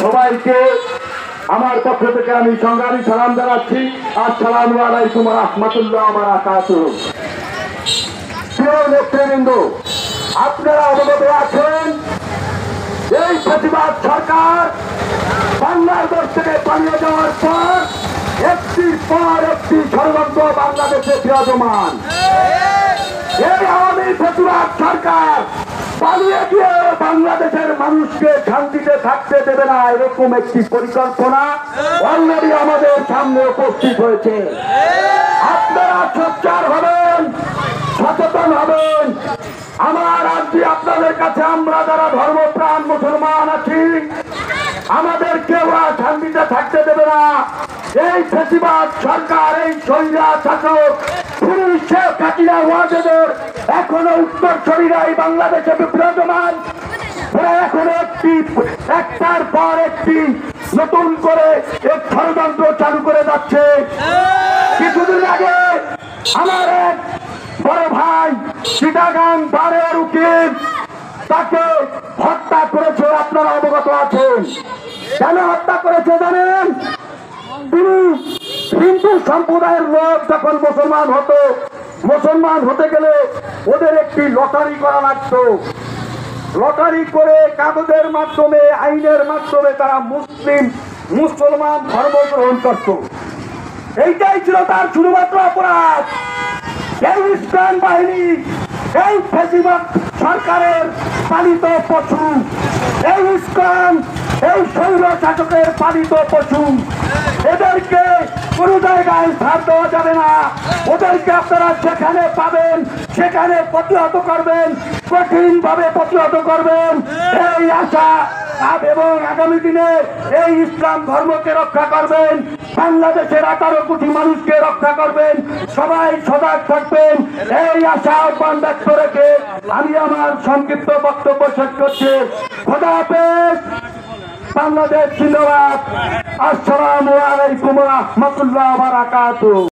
সবাইকে আমার পক্ষ থেকে আমি সংগ্রামী সালাম জানাচ্ছি। আসসালামু আলাইকুম ওয়া রাহমাতুল্লাহি ওয়া বারাকাতুহু। প্রিয় নেতৃবৃন্দ, আপনারা অবগত আছেন এই প্রতিবাদ সরকার বাংলাদেশ থেকে পালিয়ে যাওয়ার পর একটির পর একটি ষড়যন্ত্র বাংলাদেশে বিরাজমান। এই আওয়ামী প্রতিবাদ সরকার পালিয়ে গিয়ে বাংলাদেশের মানুষকে শান্তিতে থাকতে দেবে না, এরকম একটি পরিকল্পনা অলরেডি আমাদের সামনে উপস্থিত হয়েছে। আপনারা সোচ্চার হবেন, সচেতন হবেন। আমার আজকে আপনাদের কাছে আমরা যারা ধর্মপ্রাণ মুসলমান আছি, আমাদের কেউ আর শান্তিতে থাকতে দেবে না। এই ফ্যাসিবাদ সরকার, এই স্বৈরাচার শাসক পুলিশ শেখ হাসিনা ওয়াজেদের এখনো উত্তরসূরিরাই বাংলাদেশে বিরাজমান। ওরা এখন একটার পর একটি নতুন করে এক ষড়যন্ত্র চালু করে যাচ্ছে। কিছুদিন আগে আমার এক বড় ভাই চিটাগাং বারের উকিল, তাকে হত্যা করেছে, আপনারা অবগত আছেন। কেন হত্যা করেছে জানেন? তিনি হিন্দু সম্প্রদায়ের লোক যখন মুসলমান হতে গেলে ওদের একটি লটারি করা লাগতো। লটারি করে কাগজের মাধ্যমে, আইনের মাধ্যমে তারা মুসলমান ধর্ম গ্রহণ করত। এইটাই ছিল তার শুধুমাত্র অপরাধ। এই ইসলাম বাহিনী, এই ফ্যাসিবাদ সরকারের পালিত পশু, এই ইসলাম, এই স্বৈর শাসকের পালিত পশু, এদেরকে কোন জায়গায় ছাড় দেওয়া যাবে না। ওদেরকে আপনারা যেখানে পাবেন সেখানে প্রতিহত করবেন, কঠিনভাবে প্রতিহত করবেন। এই আশা এবং আগামী দিনে এই ইসলাম ধর্মকে রক্ষা করবেন, বাংলাদেশের 18 কোটি মানুষকে রক্ষা করবেন। সবাই সজাগ থাকবেন, এই আশা আহ্বান ব্যক্ত রেখে আমি আমার সংক্ষিপ্ত বক্তব্য শেষ করছি। খোদা হাফেজ। বাংলাদেশ জিন্দাবাদ। আসসালামু আলাইকুম ওয়া রাহমাতুল্লাহি ওয়া বারাকাতুহু।